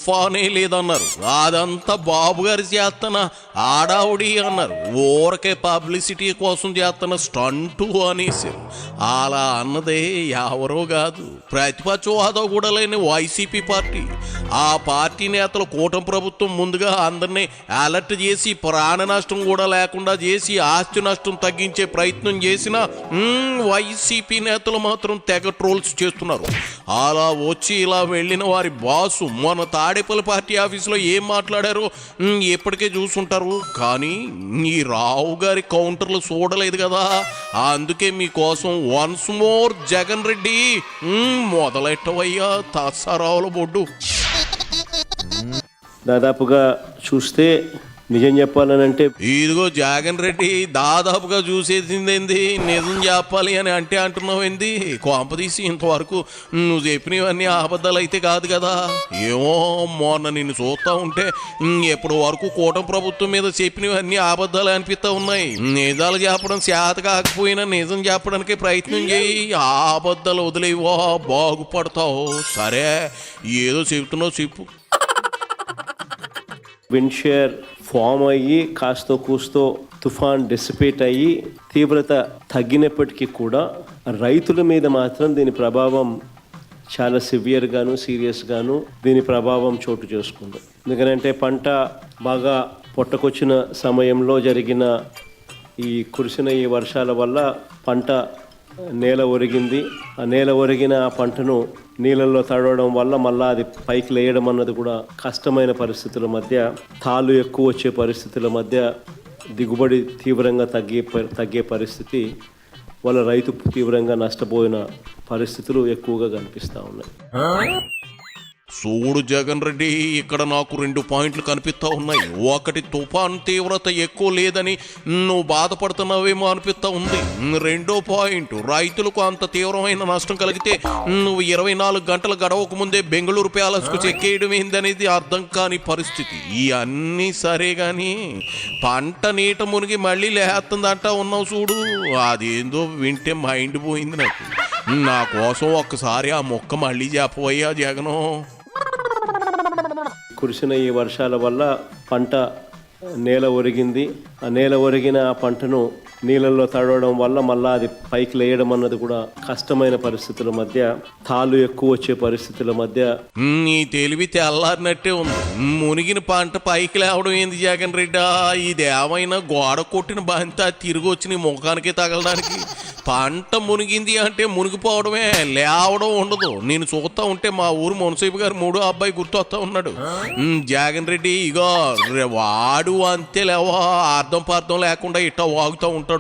తుఫానే లేదన్నారు. అదంతా బాబు గారి చేస్తున్న ఆడావుడి అన్నారు. ఊరకే పబ్లిసిటీ కోసం చేస్తున్న స్టంటు అనేసారు. అలా అన్నదే ఎవరో కాదు, ప్రతిపక్ష హోదా కూడా లేని వైసీపీ పార్టీ. ఆ పార్టీ నేతలు కూటమి ప్రభుత్వం ముందుగా అందరినీ అలర్ట్ చేసి ప్రాణ నష్టం కూడా లేకుండా చేసి ఆస్తి నష్టం తగ్గించే ప్రయత్నం చేసిన వైసీపీ నేతలు మాత్రం తెగ ట్రోల్స్ చేస్తున్నారు. అలా వచ్చి ఇలా వెళ్ళిన వారి బాసు మన తాడేపల్లి పార్టీ ఆఫీసులో ఏం మాట్లాడారో ఎప్పటికే చూసుంటారు. కానీ ఈ రావు గారి కౌంటర్లు చూడలేదు కదా, అందుకే మీకోసం వన్స్ మోర్ జగన్ రెడ్డి మొదలెట్టవయ్యా తాసారావుల బొడ్డు. దాదాపుగా చూస్తే నిజం చెప్పాలనంటే ఇదిగో జగన్ రెడ్డి దాదాపుగా చూసేసిందేంది, నిజం చెప్పాలి అని అంటే అంటున్నావేంది? కొంపదీసి ఇంతవరకు నువ్వు చెప్పినవన్నీ అబద్ధాలు అయితే కాదు కదా. ఏమో మొన్న నిన్ను చూస్తూ ఉంటే ఎప్పటి వరకు కూటమి ప్రభుత్వం మీద చెప్పినవన్నీ అబద్ధాలు అనిపిస్తూ ఉన్నాయి. నిజాలు చెప్పడం చేత కాకపోయినా నిజం చెప్పడానికి ప్రయత్నం చేయి. ఆ అబద్ధాలు వదిలేవో బాగుపడతావు. సరే ఏదో చెబుతున్నావు చెప్పు. విండ్షేర్ ఫామ్ అయ్యి కాస్తో కూస్తో తుఫాన్ డిసిపేట్ అయ్యి తీవ్రత తగ్గినప్పటికీ కూడా రైతుల మీద మాత్రం దీని ప్రభావం చాలా సివియర్గాను సీరియస్గాను దీని ప్రభావం చోటు చేసుకుంది. ఎందుకంటే పంట బాగా పొట్టకొచ్చిన సమయంలో జరిగిన కురిసిన ఈ వర్షాల వల్ల పంట నేల ఒరిగింది. ఆ నేల ఒరిగిన ఆ పంటను నీళ్ళల్లో తడవడం వల్ల మళ్ళీ అది పైకి లేయడం అన్నది కూడా కష్టమైన పరిస్థితుల మధ్య, తాళ్ళు ఎక్కువ వచ్చే పరిస్థితుల మధ్య దిగుబడి తీవ్రంగా తగ్గే పరిస్థితి వల్ల రైతు తీవ్రంగా నష్టపోయిన పరిస్థితులు ఎక్కువగా కనిపిస్తూ ఉన్నాయి. చూడు జగన్ రెడ్డి, ఇక్కడ నాకు 2 పాయింట్లు కనిపిస్తా ఉన్నాయి. ఒకటి, తుఫాన్ తీవ్రత ఎక్కువ లేదని నువ్వు బాధపడుతున్నావేమో అనిపిస్తా ఉంది. 2వ పాయింట్, రైతులకు అంత తీవ్రమైన నష్టం కలిగితే నువ్వు 24 గంటలు గడవక ముందే బెంగళూరు ప్యాలెస్కు చెక్కేయడం ఏందనేది అర్థం కాని పరిస్థితి. ఈ అన్నీ సరే గాని పంట నీట మునిగి మళ్ళీ లేస్తుందంటా ఉన్నావు చూడు, అదేందో వింటే మైండ్ పోయింది నాకు. నా కోసం ఒక్కసారి ఆ మొక్క మళ్ళీ చెప్పవయ్యా జగను. కురిసిన ఈ వర్షాల వల్ల పంట నేల ఒరిగింది. ఆ నేల ఒరిగిన ఆ పంటను నీళ్ళల్లో తడవడం వల్ల మళ్ళీ అది పైకి లేయడం అన్నది కూడా కష్టమైన పరిస్థితుల మధ్య, తాళ్ళు ఎక్కువ వచ్చే పరిస్థితుల మధ్య నీ తెలివి తెల్లారినట్టే ఉంది. మునిగిన పంట పైకి లేవడం ఏంది జగన్ రెడ్డి? ఇది ఏమైనా గోడ కొట్టిన బంత తిరిగి వచ్చి నీ ముఖానికి తగలడానికి? పంట మునిగింది అంటే మునిగిపోవడమే, లేవడం ఉండదు. నేను చూస్తా ఉంటే మా ఊరు మున్సిపల్ గారు 3వ అబ్బాయి గుర్తొస్తా ఉన్నాడు. జగన్ రెడ్డి ఇగో వాడు అంతే లేవా, అర్థం పార్థం లేకుండా ఇట్టా వాగుతూ ఉంటాడు.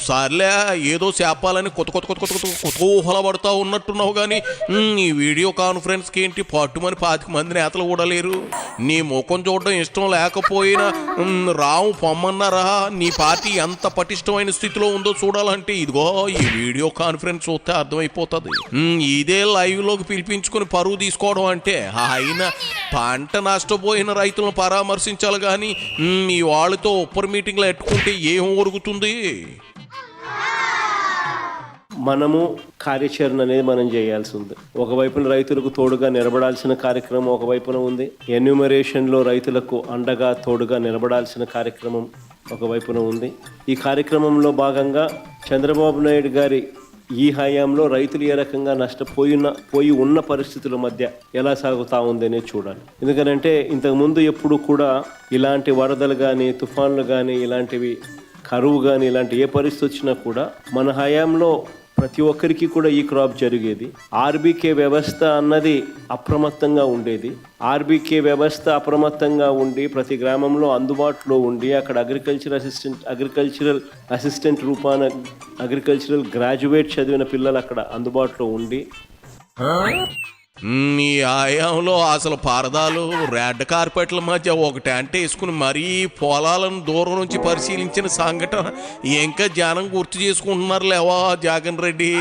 సర్లే ఏదో చెప్పాలని కుతూహల పడుతూ ఉన్నట్టున్నావు కానీ ఈ వీడియో కాన్ఫరెన్స్కి ఏంటి పట్టుమని 25 మంది నేతలు కూడా లేరు. నీ ముఖం చూడడం ఇష్టం లేకపోయినా రాము పొమ్మన్నారా? నీ పార్టీ ఎంత పటిష్టమైన స్థితిలో ఉందో చూడాలంటే ఇదిగో ఈ వీడియో కాన్ఫరెన్స్ చూస్తే అర్థమైపోతుంది. ఇదే లైవ్ లోకి పిలిపించుకుని పరువు తీసుకోవడం అంటే, ఆయన పంట నష్టపోయిన రైతులను పరామర్శించాలి కానీ ఈ వాళ్ళతో ఉప్పర్ మీటింగ్లో ఎట్టుకుంటే ఏం ఒరుగుతుంది? మనము కార్యాచరణ అనేది మనం చేయాల్సి ఉంది. ఒకవైపున రైతులకు తోడుగా నిలబడాల్సిన కార్యక్రమం ఒకవైపున ఉంది. ఎన్యూమరేషన్లో రైతులకు అండగా తోడుగా నిలబడాల్సిన కార్యక్రమం ఒకవైపున ఉంది. ఈ కార్యక్రమంలో భాగంగా చంద్రబాబు నాయుడు గారి ఈ హయాంలో రైతులు ఏ రకంగా నష్టపోయి ఉన్న పరిస్థితుల మధ్య ఎలా సాగుతూ ఉంది అనేది చూడాలి. ఎందుకంటే ఇంతకుముందు ఎప్పుడు కూడా ఇలాంటి వరదలు కానీ తుఫాన్లు కానీ ఇలాంటివి కరువు కానీ ఇలాంటి ఏ పరిస్థితి వచ్చినా కూడా మన హయాంలో ప్రతి ఒక్కరికి కూడా ఈ క్రాప్ జరిగేది. ఆర్బీకే వ్యవస్థ అన్నది అప్రమత్తంగా ఉండేది. ఆర్బీకే వ్యవస్థ అప్రమత్తంగా ఉండి ప్రతి గ్రామంలో అందుబాటులో ఉండి అక్కడ అగ్రికల్చరల్ అసిస్టెంట్ రూపాన అగ్రికల్చరల్ గ్రాడ్యుయేట్ చదివిన పిల్లలు అక్కడ అందుబాటులో ఉండి నీ ఆయాంలో అసలు పరదాలు రెడ్ కార్పెట్ల మధ్య ఒక టెంట్ వేసుకుని మరీ పొలాలను దూరం నుంచి పరిశీలించిన సంఘటన ఇంకా జనం గుర్తు చేసుకుంటున్నారు లేవా జగన్ రెడ్డి?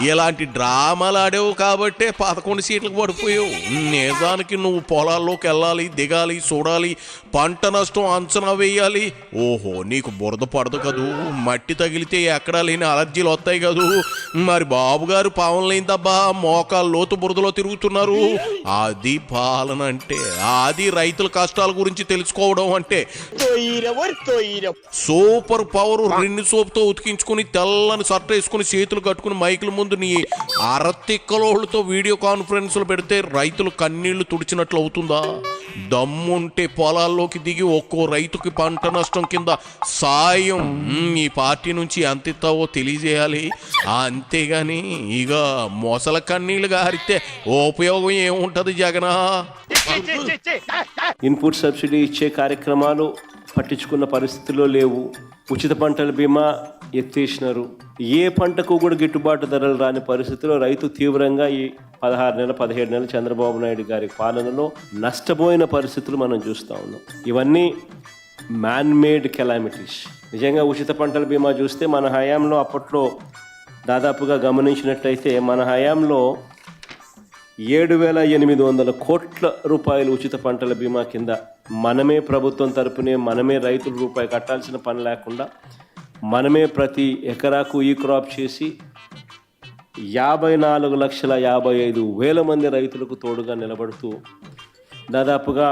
ఇలాంటి డ్రామాలు ఆడేవు కాబట్టే 11 సీట్లకు పడిపోయావు. నిజానికి నువ్వు పొలాల్లోకి వెళ్ళాలి, దిగాలి, చూడాలి, పంట నష్టం అంచనా వేయాలి. ఓహో, నీకు బురద పడదు కదూ, మట్టి తగిలితే ఎక్కడా లేని అలర్జీలు వస్తాయి కదూ. మరి బాబుగారు పావం లేనిదబ్బా, మోకాలు లోతు బురదలో తిరుగుతూ అడుగుతున్నారు. అది పాలన అంటే, అది రైతుల కష్టాల గురించి తెలుసుకోవడం అంటే. సూపర్ పవర్ రెండు సోపుతో ఉతికించుకుని తెల్లని షర్ట్ వేసుకుని చేతులు కట్టుకుని మైకుల ముందు నీ అరతిక్కలోళ్ళతో వీడియో కాన్ఫరెన్స్లు పెడితే రైతులు కన్నీళ్లు తుడిచినట్లు అవుతుందా? దమ్ముంటే పొలాల్లోకి దిగి ఒక్కో రైతుకి పంట నష్టం కింద సాయం ఈ పార్టీ నుంచి ఎంత ఇస్తావో తెలియజేయాలి. అంతేగాని ఇక మొసల కన్నీళ్లు గారితే ఉపయోగం ఏముంటది జగనా? ఇన్పుట్ సబ్సిడీ ఇచ్చే కార్యక్రమాలు పట్టించుకున్న పరిస్థితుల్లో లేవు. ఉచిత పంటల బీమా ఎత్తేసినారు. ఏ పంటకు కూడా గిట్టుబాటు ధరలు రాని పరిస్థితిలో రైతు తీవ్రంగా ఈ 16 నెలలు 17 నెలలు చంద్రబాబు నాయుడు గారి పాలనలో నష్టపోయిన పరిస్థితులు మనం చూస్తూ ఉన్నాం. ఇవన్నీ మ్యాన్ మేడ్ కెలామిటీస్. నిజంగా ఉచిత పంటల బీమా చూస్తే మన హయాంలో అప్పట్లో దాదాపుగా గమనించినట్లయితే మన హయాంలో 7,800 కోట్ల రూపాయలు ఉచిత పంటల బీమా కింద మనమే ప్రభుత్వం తరపునే మనమే రైతులు రూపాయి కట్టాల్సిన పని లేకుండా మనమే ప్రతి ఎకరాకు ఈ క్రాప్ చేసి 54,55,000 మంది రైతులకు తోడుగా నిలబడుతూ దాదాపుగా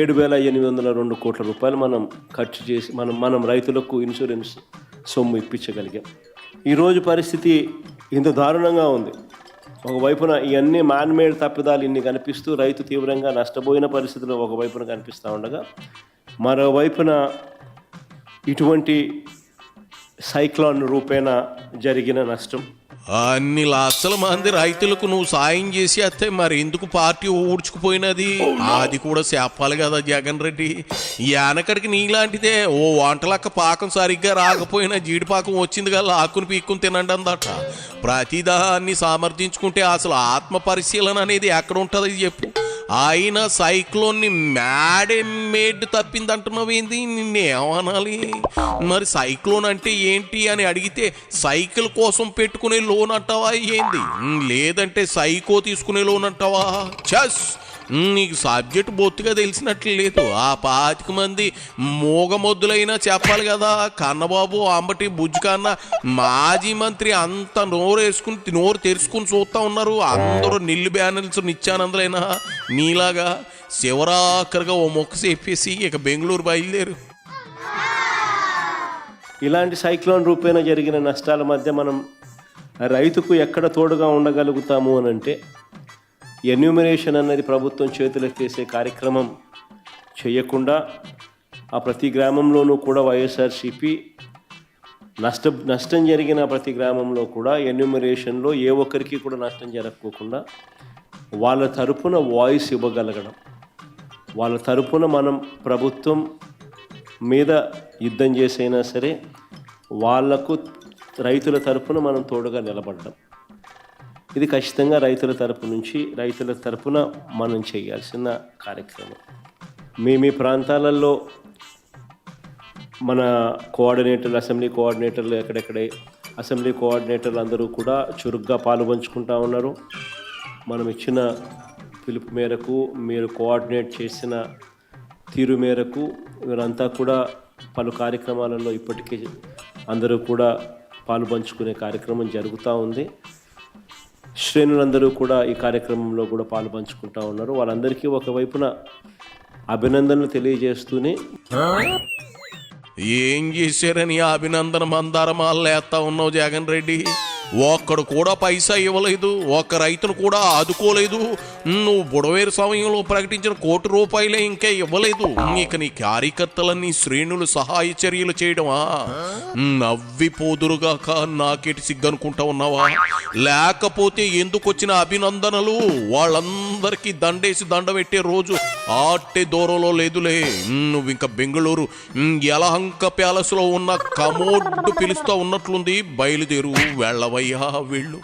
7,802 కోట్ల రూపాయలు మనం ఖర్చు చేసి మనం రైతులకు ఇన్సూరెన్స్ సొమ్ము ఇప్పించగలిగాం. ఈరోజు పరిస్థితి ఇంత దారుణంగా ఉంది. ఒకవైపున ఇవన్నీ మ్యాన్మేడ్ తప్పిదాలు ఇన్ని కనిపిస్తూ రైతు తీవ్రంగా నష్టపోయిన పరిస్థితులు ఒకవైపున కనిపిస్తూ ఉండగా, మరోవైపున ఇటువంటి సైక్లోన్ రూపేణా జరిగిన నష్టం. అన్ని లక్షల మంది రైతులకు నువ్వు సాయం చేసి వస్తే మరి ఎందుకు పార్టీ ఊడ్చుకుపోయినది? అది కూడా చెప్పాలి కదా జగన్ రెడ్డి. వెనకడికి నీలాంటిదే ఓ వంటలక్క పాకం సరిగ్గా రాకపోయినా జీడిపాకం వచ్చింది కదా ఆకుని పీక్కుని తినండి అందట. ప్రతిదాన్ని సమర్థించుకుంటే అసలు ఆత్మ పరిశీలన అనేది ఎక్కడ ఉంటుంది చెప్పు? ఆయన సైక్లోన్ని మేడ్ తప్పింది అంటున్నావు ఏంది? నిన్నేమనాలి? మరి సైక్లోన్ అంటే ఏంటి అని అడిగితే సైకిల్ కోసం పెట్టుకునే లోన్ అంటావా ఏంది? లేదంటే సైకో తీసుకునే లోన్ అంటావా? చస్, నీకు సబ్జెక్ట్ బొత్తుగా తెలిసినట్లు లేదు. ఆ 25 మంది మూగమొద్దులైనా చెప్పాలి కదా. కన్నబాబు అంబటి బుజ్జికన్న మాజీ మంత్రి అంత నోరు తెరుచుకుని చూస్తూ ఉన్నారు. అందరూ నిల్లు బ్యానర్స్ నిత్యానందలైనా నీలాగా శివరాఖరిగా ఓ మొక్క చెప్పేసి ఇక బెంగళూరు బయలుదేరు. ఇలాంటి సైక్లోన్ రూపేణ జరిగిన నష్టాల మధ్య మనం రైతుకు ఎక్కడ తోడుగా ఉండగలుగుతాము అని అంటే, ఎన్యూమరేషన్ అన్నది ప్రభుత్వం చేతులెత్తేసే కార్యక్రమం చేయకుండా ఆ ప్రతి గ్రామంలోనూ కూడా వైఎస్ఆర్సీపీ నష్టం జరిగిన ప్రతి గ్రామంలో కూడా ఎన్యూమరేషన్లో ఏ ఒక్కరికి కూడా నష్టం జరగకోకుండా వాళ్ళ తరపున వాయిస్ ఇవ్వగలగడం, వాళ్ళ తరపున మనం ప్రభుత్వం మీద యుద్ధం చేసైనా సరే వాళ్లకు రైతుల తరపున మనం తోడుగా నిలబడడం, ఇది ఖచ్చితంగా రైతుల తరపున మనం చేయాల్సిన కార్యక్రమం. మీ ప్రాంతాలలో మన కోఆర్డినేటర్లు, అసెంబ్లీ కోఆర్డినేటర్లు ఎక్కడెక్కడే అసెంబ్లీ కోఆర్డినేటర్లు అందరూ కూడా చురుగ్గా పాలుపంచుకుంటూ ఉన్నారు. మనం ఇచ్చిన పిలుపు మేరకు, మీరు కోఆర్డినేట్ చేసిన తీరు మేరకు వీరంతా కూడా పలు కార్యక్రమాలలో ఇప్పటికీ అందరూ కూడా పాలుపంచుకునే కార్యక్రమం జరుగుతూ ఉంది. శ్రేణులందరూ కూడా ఈ కార్యక్రమంలో కూడా పాలుపంచుకుంటూ ఉన్నారు. వాళ్ళందరికీ ఒకవైపున అభినందనలు తెలియజేస్తూనే ఏం చేశారని అభినందన మందారమాలేస్తా ఉన్నావు జగన్ రెడ్డి? ఒక్కడు కూడా పైసా ఇవ్వలేదు, ఒక్క రైతును కూడా ఆదుకోలేదు. నువ్వు బుడవేరు సమయంలో ప్రకటించిన ₹1 ఇంకా ఇవ్వలేదు. ఇక నీ కార్యకర్తలన్నీ శ్రేణులు సహాయ చర్యలు చేయడమా? నవ్విపోదురుగాక నాకేటి సిగ్గనుకుంటా ఉన్నావా? లేకపోతే ఎందుకు వచ్చిన అభినందనలు? వాళ్ళందరికీ దండేసి దండబెట్టే రోజు ఆట్టే దూరంలో లేదులే. నువ్వు ఇంకా బెంగళూరు యలహంక ప్యాలెస్లో ఉన్న కమోడ్డు పిలుస్తూ ఉన్నట్లుంది. బయలుదేరు, వెళ్ళవయ్యా వెళ్ళు.